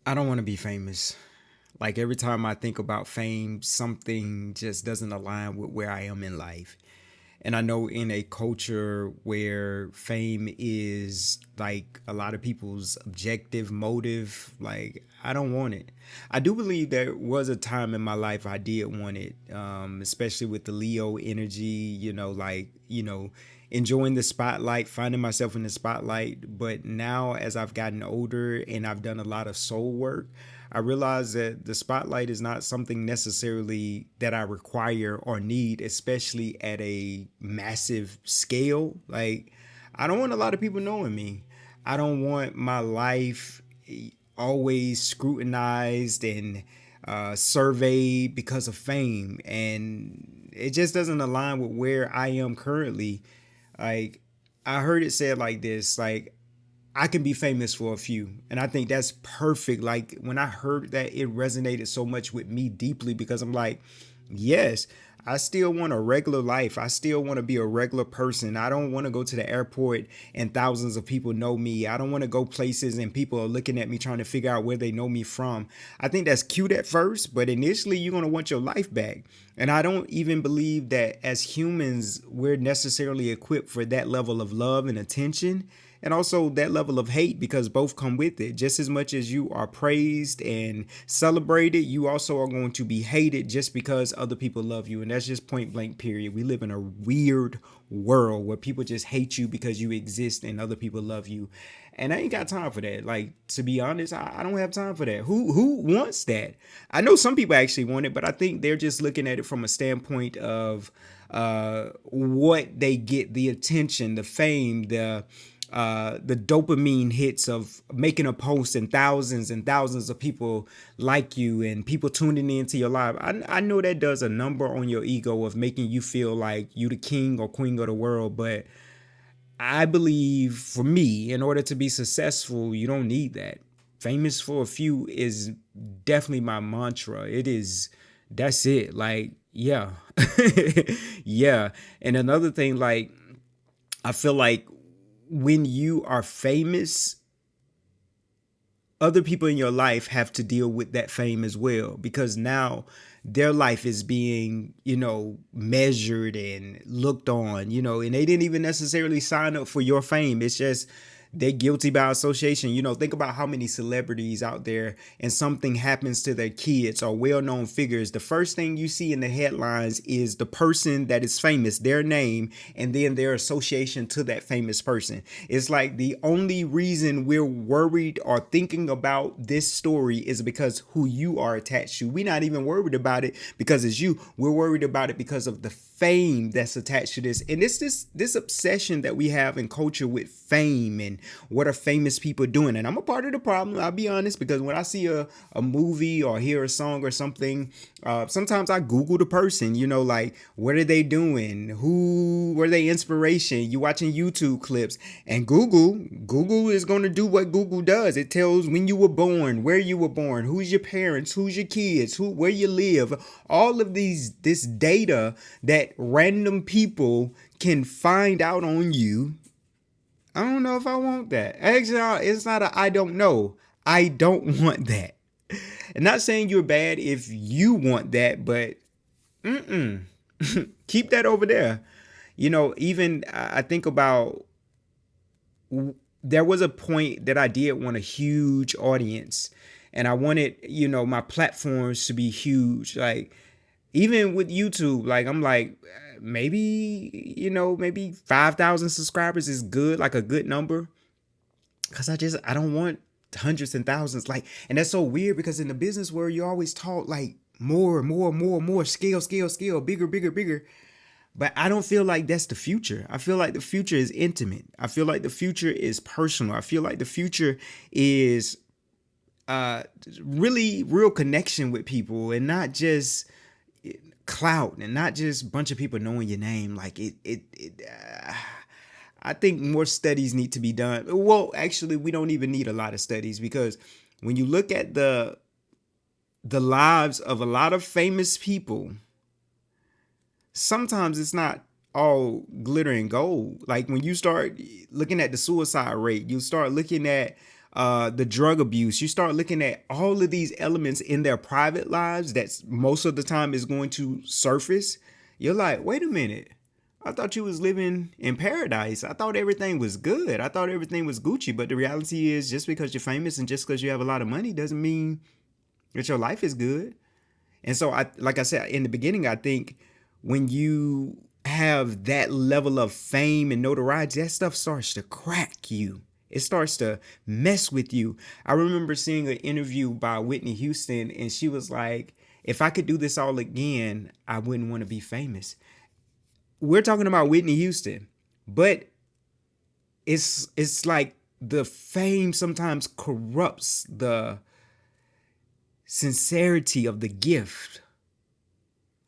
I don't want to be famous. Like every time I think about fame, something just doesn't align with where I am in life. And I know in a culture where fame is like a lot of people's objective motive, like I don't want it. I do believe there was a time in my life I did want it, especially with the Leo energy, enjoying the spotlight, finding myself in the spotlight. But now, as I've gotten older and I've done a lot of soul work, I realize that the spotlight is not something necessarily that I require or need, especially at a massive scale. Like, I don't want a lot of people knowing me. I don't want my life always scrutinized and surveyed because of fame. And it just doesn't align with where I am currently. Like, I heard it said like this, like, I can be famous for a few. And I think that's perfect. Like when I heard that, it resonated so much with me deeply because I'm like, yes, I still want a regular life. I still want to be a regular person. I don't want to go to the airport and thousands of people know me. I don't want to go places and people are looking at me trying to figure out where they know me from. I think that's cute at first, but initially you're going to want your life back. And I don't even believe that as humans, we're necessarily equipped for that level of love and attention and also that level of hate because both come with it. Just as much as you are praised and celebrated, you also are going to be hated just because other people love you. And that's just point blank, period. We live in a weird world where people just hate you because you exist and other people love you. And I ain't got time for that. Like, to be honest, I don't have time for that. Who wants that? I know some people actually want it, but I think they're just looking at it from a standpoint of what they get, the attention, the fame, the dopamine hits of making a post and thousands of people like you and people tuning into your live. I know that does a number on your ego of making you feel like you the king or queen of the world, but I believe for me, in order to be successful, you don't need that. Famous for a few is definitely my mantra. It is, that's it. Like, yeah. Yeah. And another thing, like, I feel like when you are famous, other people in your life have to deal with that fame as well because now their life is being, measured and looked on, and they didn't even necessarily sign up for your fame. It's just they're guilty by association. Think about how many celebrities out there and something happens to their kids or well-known figures. The first thing you see in the headlines is the person that is famous, their name, and then their association to that famous person. It's like the only reason we're worried or thinking about this story is because who you are attached to. We're not even worried about it because it's you. We're worried about it because of the fame that's attached to this. And it's this obsession that we have in culture with fame and what are famous people doing. And I'm a part of the problem, I'll be honest, because when I see a movie or hear a song or something, sometimes I Google the person, like what are they doing? Who were they inspiration? You watching YouTube clips and Google is going to do what Google does. It tells when you were born, where you were born, who's your parents, who's your kids, where you live, all of this data that random people can find out on you. I don't know if I want that. Actually, it's not a I don't know. I don't want that. And not saying you're bad if you want that, but keep that over there. Even I think about there was a point that I did want a huge audience and I wanted, my platforms to be huge. Like even with YouTube, like I'm like maybe, maybe 5,000 subscribers is good, like a good number. Cause I don't want hundreds and thousands. Like, and that's so weird because in the business world, you always talk like more, scale, bigger, bigger, bigger. But I don't feel like that's the future. I feel like the future is intimate. I feel like the future is personal. I feel like the future is uh really real connection with people and not just clout and not just a bunch of people knowing your name. Like I think more studies need to be done. Well, actually, we don't even need a lot of studies because when you look at the lives of a lot of famous people, sometimes it's not all glitter and gold. Like when you start looking at the suicide rate, you start looking at the drug abuse. You start looking at all of these elements in their private lives that's most of the time is going to surface. You're like, wait a minute. I thought you was living in paradise. I thought everything was good. I thought everything was Gucci. But the reality is, just because you're famous and just because you have a lot of money doesn't mean that your life is good. And so, like I said in the beginning, I think when you have that level of fame and notoriety, that stuff starts to crack you. It starts to mess with you. I remember seeing an interview by Whitney Houston, and she was like, if I could do this all again, I wouldn't want to be famous. We're talking about Whitney Houston, but it's like the fame sometimes corrupts the sincerity of the gift.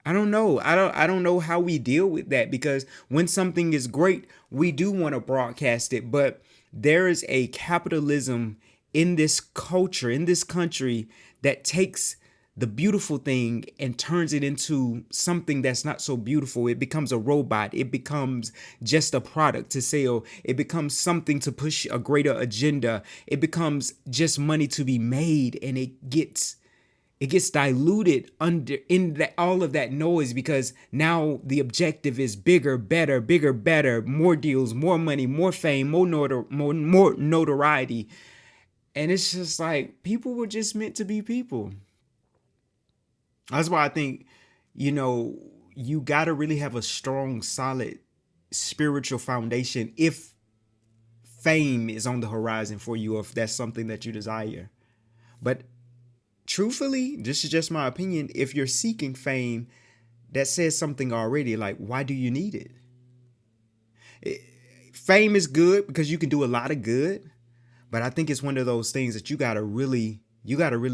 I don't know. I don't know how we deal with that, because when something is great, we do want to broadcast it, but there is a capitalism in this culture, in this country, that takes the beautiful thing and turns it into something that's not so beautiful. It becomes a robot. It becomes just a product to sell. It becomes something to push a greater agenda. It becomes just money to be made, and it gets diluted under in that all of that noise, because now the objective is bigger, better, more deals, more money, more fame, more notoriety. And it's just like, people were just meant to be people. That's why I think, you got to really have a strong, solid spiritual foundation if fame is on the horizon for you, or if that's something that you desire. But truthfully, this is just my opinion, if you're seeking fame, that says something already. Like, why do you need it? Fame is good because you can do a lot of good, but I think it's one of those things that you got to really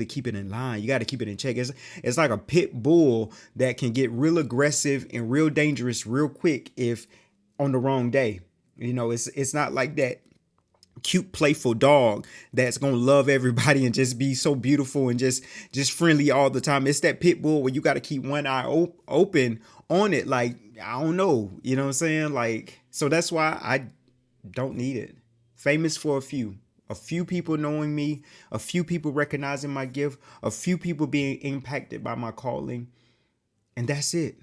keep it in line. You got to keep it in check. It's like a pit bull that can get real aggressive and real dangerous real quick if on the wrong day. It's not like that cute, playful dog that's gonna love everybody and just be so beautiful and just friendly all the time. It's that pit bull where you got to keep one eye open on it. Like, I don't know, you know what I'm saying? Like, so that's why I don't need it. Famous for a few people knowing me, a few people recognizing my gift, a few people being impacted by my calling, and that's it.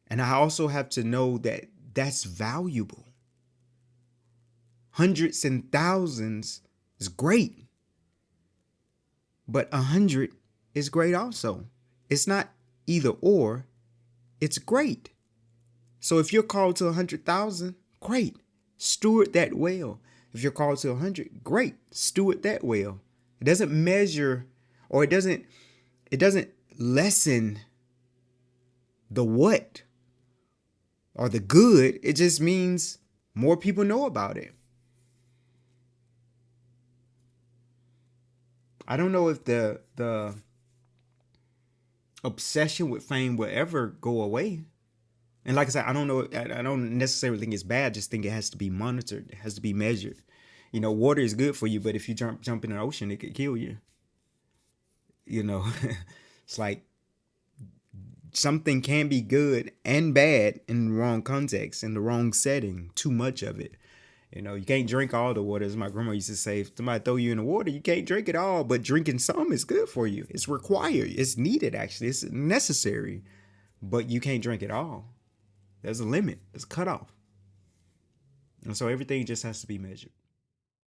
And I also have to know that that's valuable. Hundreds and thousands is great, but 100 is great also. It's not either or, it's great. So if you're called to 100,000, great, steward that well. If you're called to 100, great, steward that well. It doesn't measure, or it doesn't lessen the what or the good. It just means more people know about it. I don't know if the obsession with fame will ever go away. And like I said, I don't know. I don't necessarily think it's bad. I just think it has to be monitored. It has to be measured. Water is good for you, but if you jump in an ocean, it could kill you. It's like something can be good and bad in the wrong context, in the wrong setting. Too much of it. You can't drink all the water. As my grandma used to say, if somebody throw you in the water, you can't drink it all, but drinking some is good for you. It's required. It's needed, actually. It's necessary, but you can't drink it all. There's a limit. There's a cutoff. And so everything just has to be measured.